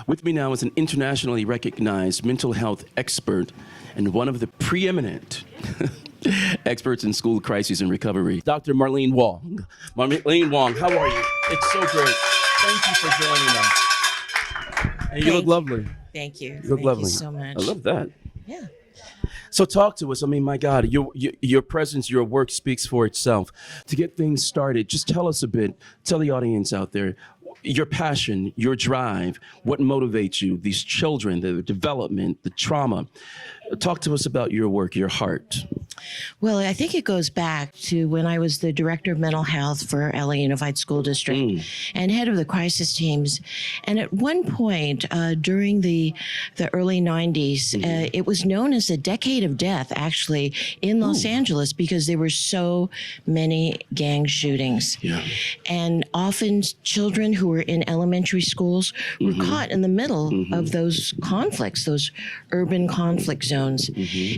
With me now is an internationally recognized mental health expert and one of the preeminent experts in school crises and recovery, Dr. Marleen Wong. Marleen Wong, how are you? It's so great. Thank you for joining us. And you look lovely. Thank you. You look lovely. Thank you so much. I love that. Yeah. So talk to us. I mean, my God, your presence, your work speaks for itself. To get things started, just tell us a bit, tell the audience out there, your passion, your drive, what motivates you, these children, the development, the trauma. Talk to us about your work, your heart. Well, I think it goes back to when I was the director of mental health for LA Unified School District and head of the crisis teams. And at one point during the early 90s, it was known as the decade of death, actually, in Los Angeles, because there were so many gang shootings. Yeah. And often children who were in elementary schools were caught in the middle of those conflicts, those urban conflict zones.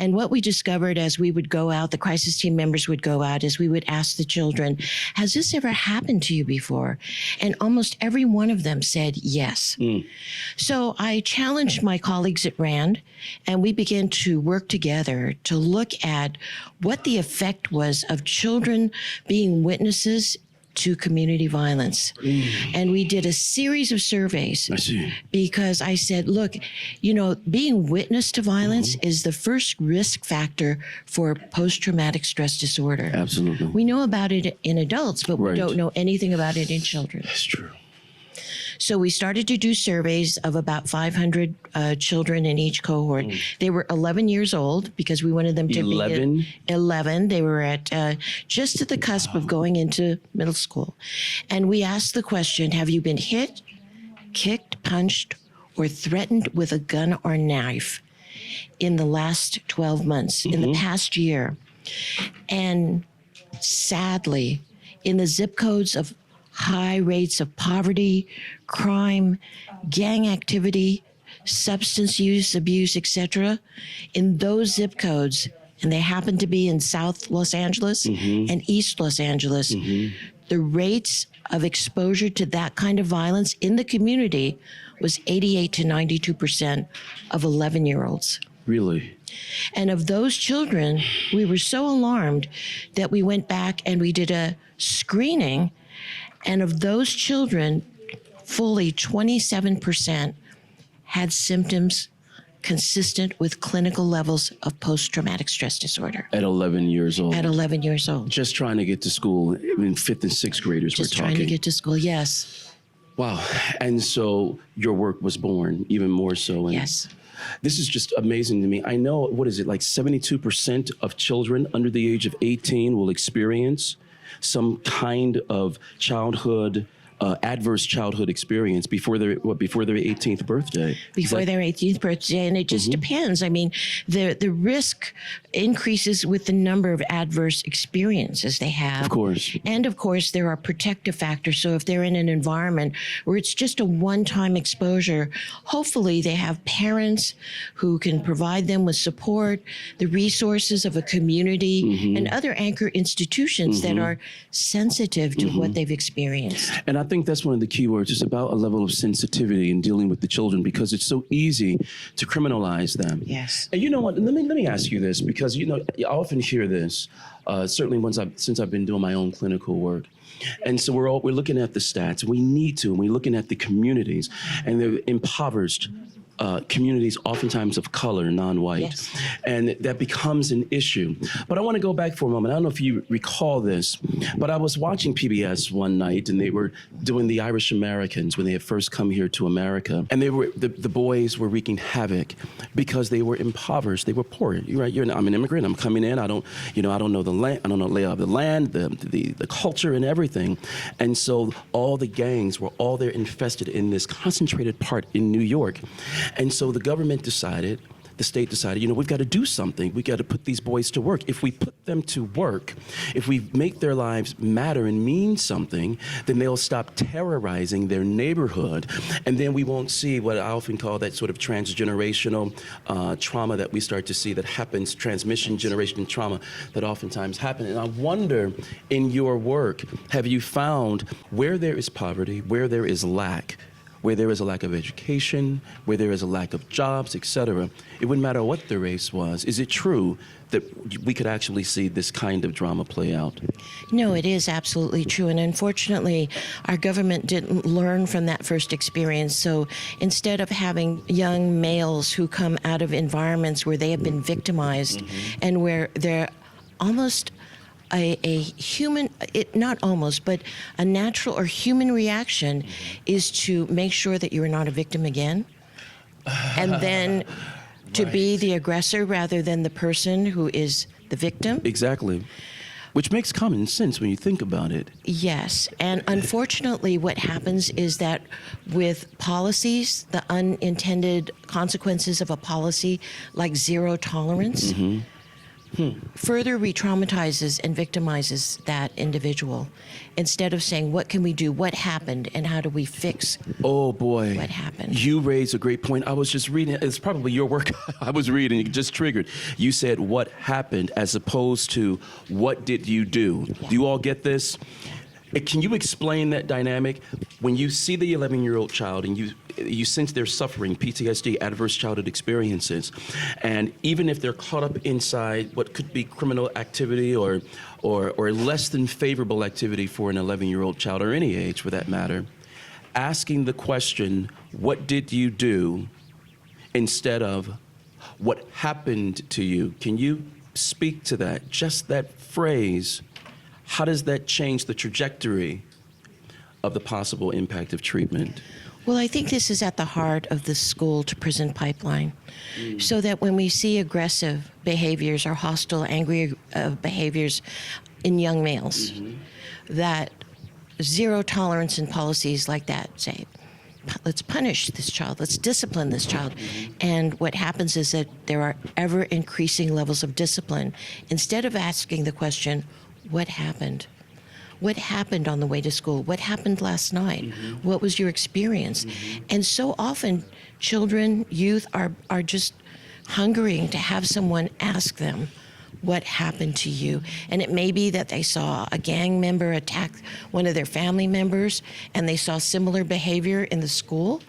And what we discovered as we would go out, the crisis team members would go out, is we would ask the children, has this ever happened to you before? And almost every one of them said yes. So I challenged my colleagues at RAND, and we began to work together to look at what the effect was of children being witnesses to community violence. And we did a series of surveys. I see. Because I said, look, you know, being witness to violence is the first risk factor for post-traumatic stress disorder. Absolutely. We know about it in adults, but we don't know anything about it in children. That's true. So we started to do surveys of about 500 children in each cohort. They were 11 years old because we wanted them to be 11. They were at just at the cusp of going into middle school. And we asked the question, have you been hit, kicked, punched, or threatened with a gun or knife in the last 12 months, in the past year? And sadly, in the zip codes of high rates of poverty, crime, gang activity, substance use, abuse, etc., in those zip codes, and they happen to be in South Los Angeles and East Los Angeles, the rates of exposure to that kind of violence in the community was 88 to 92% of 11-year-olds. Really? And of those children, we were so alarmed that we went back and we did a screening. And of those children, fully 27% had symptoms consistent with clinical levels of post-traumatic stress disorder. At 11 years old? At 11 years old. Just trying to get to school. I mean, 5th and 6th graders Just we're talking. trying to get to school, yes. Wow. And so your work was born even more so. And yes. This is just amazing to me. I know, what is it, like 72% of children under the age of 18 will experience some kind of childhood, adverse childhood experience before their 18th birthday. Before their 18th birthday, and it just depends. I mean, the risk increases with the number of adverse experiences they have. Of course. And of course, there are protective factors. So if they're in an environment where it's just a one-time exposure, hopefully they have parents who can provide them with support, the resources of a community, and other anchor institutions that are sensitive to what they've experienced. And I think that's one of the key words. It's about a level of sensitivity in dealing with the children, because it's so easy to criminalize them. Yes. And you know what? Let me ask you this, because you know I often hear this, certainly since I've been doing my own clinical work. And so we're looking at the stats. We need to, and we're looking at the communities, and they're impoverished. Communities oftentimes of color, non-white, yes. And that becomes an issue. But I want to go back for a moment. I don't know if you recall this, but I was watching PBS one night, and they were doing the Irish Americans when they had first come here to America, and the boys were wreaking havoc because they were impoverished. They were poor. You're right. I'm an immigrant. I'm coming in. I don't know the land. I don't know the layout of the land, the culture, and everything. And so all the gangs were all there infested in this concentrated part in New York. And so the government decided, the state decided, you know, we've got to do something. We've got to put these boys to work. If we put them to work, if we make their lives matter and mean something, then they'll stop terrorizing their neighborhood. And then we won't see what I often call that sort of transgenerational trauma that we start to see that happens, transmission generation trauma that oftentimes happen. And I wonder, in your work, have you found where there is poverty, where there is lack, where there is a lack of education, where there is a lack of jobs, etc. It wouldn't matter what the race was. Is it true that we could actually see this kind of drama play out? No, it is absolutely true. And unfortunately, our government didn't learn from that first experience. So instead of having young males who come out of environments where they have been victimized and where they're almost a human, not almost, but a natural or human reaction is to make sure that you're not a victim again. And then to be the aggressor rather than the person who is the victim. Exactly. Which makes common sense when you think about it. Yes. And unfortunately, what happens is that with policies, the unintended consequences of a policy like zero tolerance, further re-traumatizes and victimizes that individual instead of saying, what can we do? What happened? And how do we fix what happened? You raised a great point. I was just reading, it's probably your work I was reading, it just triggered. You said what happened as opposed to what did you do? Yeah. Do you all get this? Can you explain that dynamic? When you see the 11-year-old child and you sense they're suffering PTSD, adverse childhood experiences, and even if they're caught up inside what could be criminal activity or less than favorable activity for an 11-year-old child, or any age for that matter, asking the question, what did you do, instead of what happened to you? Can you speak to that? Just that phrase. How does that change the trajectory of the possible impact of treatment? Well, I think this is at the heart of the school to prison pipeline. So that when we see aggressive behaviors or hostile, angry behaviors in young males, that zero tolerance in policies like that say, let's punish this child, let's discipline this child. And what happens is that there are ever increasing levels of discipline. Instead of asking the question, what happened? What happened on the way to school? What happened last night? What was your experience? And so often children, youth are just hungering to have someone ask them, what happened to you? And it may be that they saw a gang member attack one of their family members and they saw similar behavior in the school,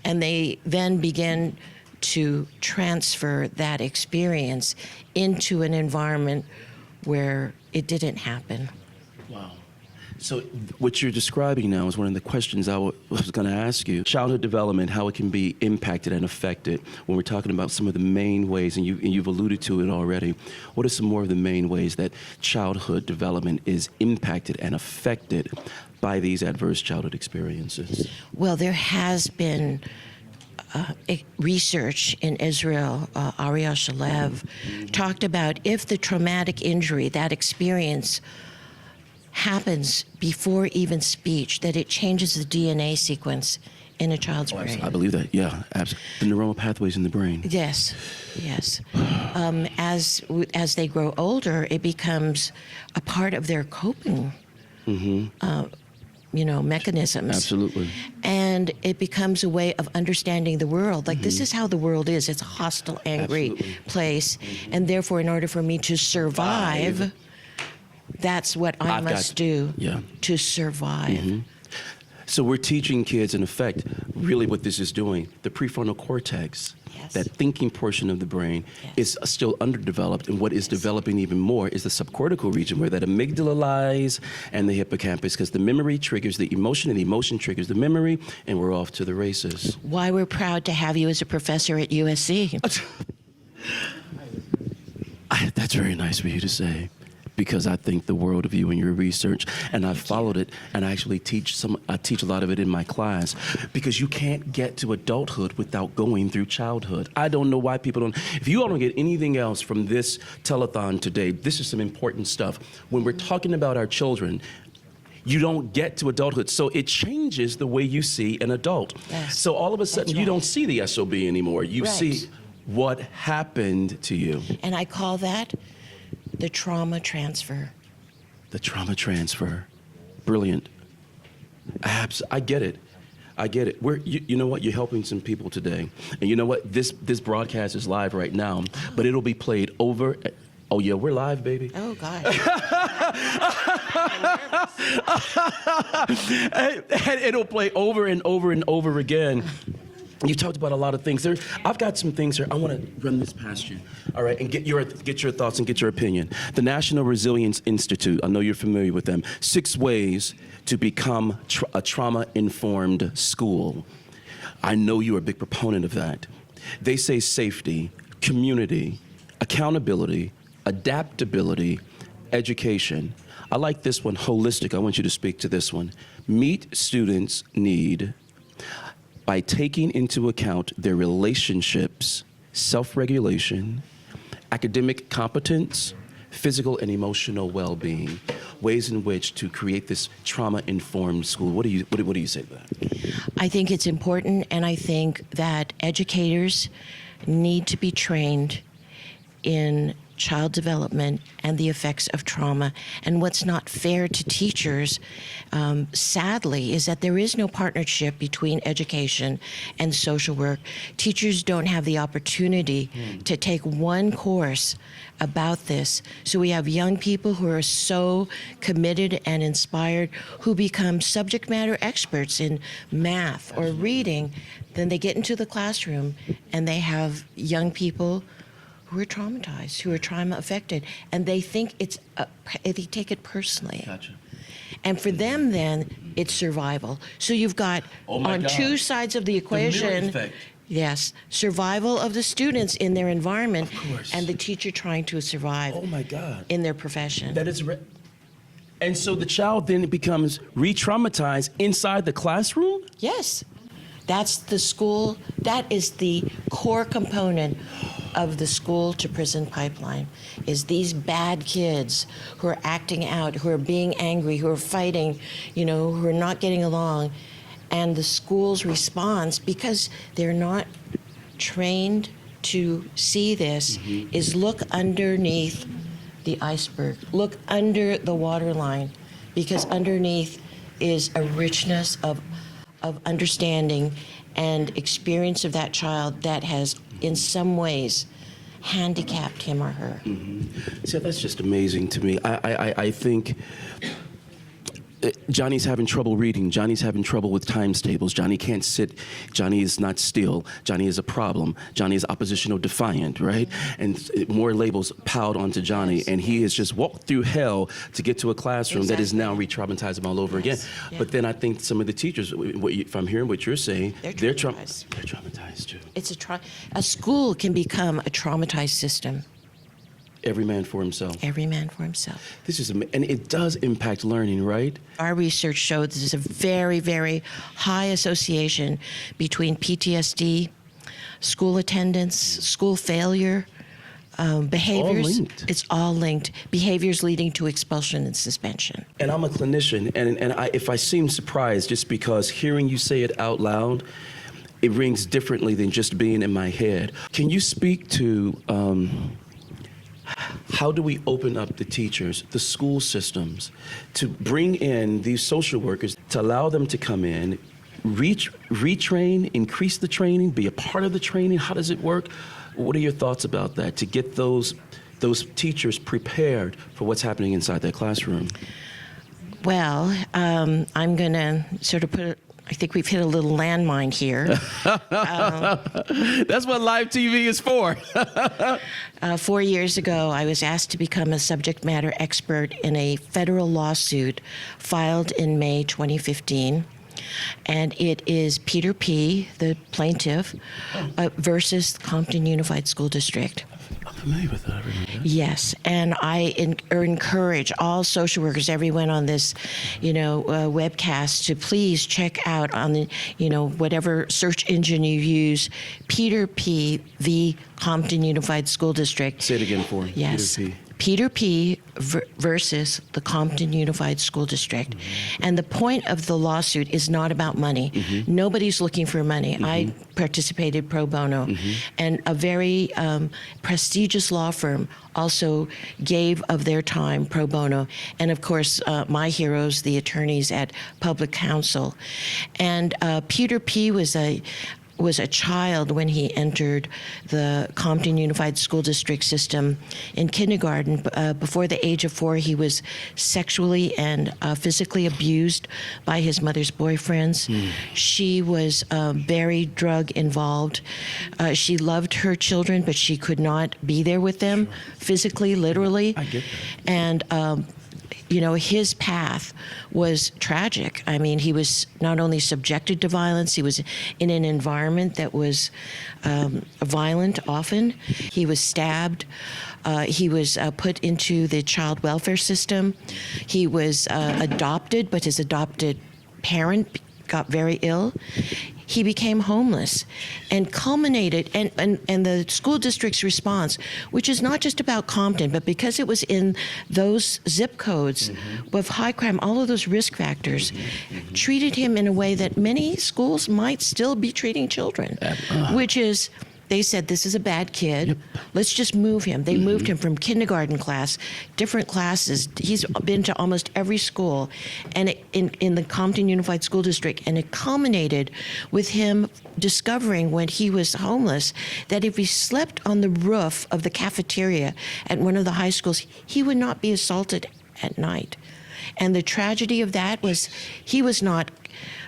and they then begin to transfer that experience into an environment where it didn't happen. Wow. So what you're describing now is one of the questions I was going to ask you. Childhood development, how it can be impacted and affected when we're talking about some of the main ways, and you've alluded to it already. What are some more of the main ways that childhood development is impacted and affected by these adverse childhood experiences? Well, there has been research in Israel, Ariel Shalev, talked about if the traumatic injury, that experience, happens before even speech, that it changes the DNA sequence in a child's brain. I believe that, yeah, absolutely. The neuronal pathways in the brain. Yes, yes. As they grow older, it becomes a part of their coping mechanisms. Absolutely. And it becomes a way of understanding the world. Like, this is how the world is. It's a hostile, angry place. And therefore, in order for me to survive, that's what I must do to survive. So we're teaching kids, in effect, really what this is doing, the prefrontal cortex, that thinking portion of the brain is still underdeveloped, and what is developing even more is the subcortical region, where that amygdala lies, and the hippocampus, because the memory triggers the emotion, and the emotion triggers the memory, and we're off to the races. Why we're proud to have you as a professor at USC. That's very nice for you to say, because I think the world of you and your research, and I've followed it, and I actually teach a lot of it in my class, because you can't get to adulthood without going through childhood. I don't know why people don't. If you all don't get anything else from this telethon today, this is some important stuff. When we're talking about our children, you don't get to adulthood, so it changes the way you see an adult. Yes. So all of a sudden, you don't see the SOB anymore. You see what happened to you. And I call that the trauma transfer. The trauma transfer. Brilliant. I get it. I get it. You know what? You're helping some people today. And you know what? This broadcast is live right now, but it'll be played over Oh, yeah, we're live, baby. Oh, gosh. And it'll play over and over and over again. You talked about a lot of things. I've got some things here. I want to run this past you, all right, and get your thoughts and get your opinion. The National Resilience Institute, I know you're familiar with them. 6 ways to become a trauma-informed school. I know you're a big proponent of that. They say safety, community, accountability, adaptability, education. I like this one, holistic. I want you to speak to this one. Meet students' need by taking into account their relationships, self-regulation, academic competence, physical and emotional well-being, ways in which to create this trauma-informed school. What do you say to that? I think it's important, and I think that educators need to be trained in child development and the effects of trauma. And what's not fair to teachers, sadly, is that there is no partnership between education and social work. Teachers don't have the opportunity to take one course about this. So we have young people who are so committed and inspired who become subject matter experts in math or reading. Then they get into the classroom and they have young people who are traumatized, who are trauma affected, and they think they take it personally. Gotcha. And for them, then, it's survival. So you've got on two sides of the equation, the mirror effect. Yes, survival of the students in their environment, Of course. and the teacher trying to survive Oh my God. in their profession. That is and so the child then becomes re-traumatized inside the classroom? Yes, that's the school, that is the core component of the school to prison pipeline, is these bad kids who are acting out, who are being angry, who are fighting, who are not getting along. And the school's response, because they're not trained to see this, is look underneath the iceberg, look under the waterline, because underneath is a richness of understanding and experience of that child that has, in some ways, handicapped him or her. See, that's just amazing to me. I think Johnny's having trouble reading. Johnny's having trouble with times tables. Johnny can't sit. Johnny is not still. Johnny is a problem. Johnny is oppositional defiant, right? And more labels piled onto Johnny, and he has just walked through hell to get to a classroom that is now re-traumatizing him all over again. Yeah. But then I think some of the teachers, if I'm hearing what you're saying, They're traumatized. They're traumatized too. It's a school can become a traumatized system. Every man for himself. Every man for himself. This is, and it does impact learning, right? Our research showed there's a very, very high association between PTSD, school attendance, school failure, behaviors. All linked. It's all linked. Behaviors leading to expulsion and suspension. And I'm a clinician, and if I seem surprised, just because hearing you say it out loud, it rings differently than just being in my head. Can you speak to how do we open up the teachers, the school systems, to bring in these social workers, to allow them to come in, retrain, increase the training, be a part of the training? How does it work? What are your thoughts about that, to get those teachers prepared for what's happening inside their classroom? Well, I'm going to sort of I think we've hit a little landmine here. That's what live TV is for. 4 years ago, I was asked to become a subject matter expert in a federal lawsuit filed in May 2015. And it is Peter P., the plaintiff, versus Compton Unified School District. I'm familiar with that. I remember that. Yes, and I encourage all social workers, everyone on this, webcast, to please check out on the, whatever search engine you use, Peter P. v. Compton Unified School District. Say it again for me. Yes. Peter P. Peter P. versus the Compton Unified School District. And the point of the lawsuit is not about money. Nobody's looking for money. I participated pro bono. And a very prestigious law firm also gave of their time pro bono. And of course, my heroes, the attorneys at Public Counsel. And Peter P. was was a child when he entered the Compton Unified School District system in kindergarten. Before the age of 4, he was sexually and physically abused by his mother's boyfriends. She was very drug involved. She loved her children, but she could not be there with them physically, literally. I get that. And you know, his path was tragic. I mean, he was not only subjected to violence, he was in an environment that was violent often. He was stabbed. He was put into the child welfare system. He was adopted, but his adopted parent got very ill. He became homeless and culminated, and the school district's response, which is not just about Compton, but because it was in those zip codes with high crime, all of those risk factors, treated him in a way that many schools might still be treating children, which is, they said, this is a bad kid. Let's just move him. They moved him from kindergarten class, different classes. He's been to almost every school and in the Compton Unified School District. And it culminated with him discovering when he was homeless that if he slept on the roof of the cafeteria at one of the high schools, he would not be assaulted at night. And the tragedy of that was he was not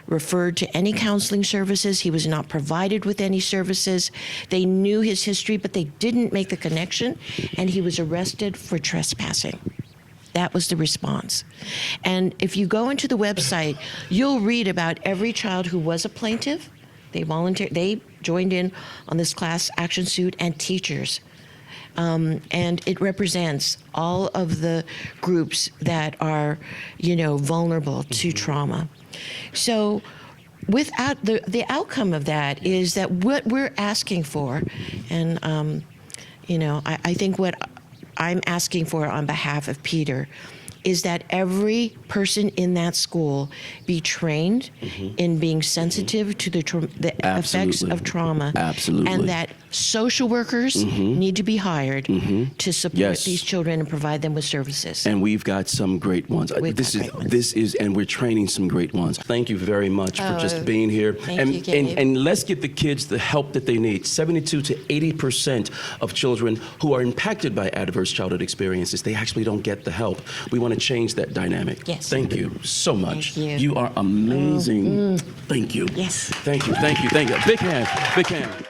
referred to any counseling services. He was not provided with any services. They knew his history, but they didn't make the connection, and he was arrested for trespassing. That was the response. And if you go into the website, you'll read about every child who was a plaintiff. They joined in on this class action suit, and teachers. And it represents all of the groups that are, you know, vulnerable to trauma. So without the outcome of that is that what we're asking for, and, you know, I think what I'm asking for on behalf of Peter is that every person in that school be trained in being sensitive to the effects of trauma. Absolutely. And that social workers need to be hired to support these children and provide them with services. And we've got some great ones. And we're training some great ones. Thank you very much for just being here. Thank you, and let's get the kids the help that they need. 72 to 80% of children who are impacted by adverse childhood experiences, they actually don't get the help. We want to change that dynamic. Yes. Thank you so much. Thank you. You are amazing. Thank you. Yes. Thank you. Thank you. Thank you. Big hand. Big hand.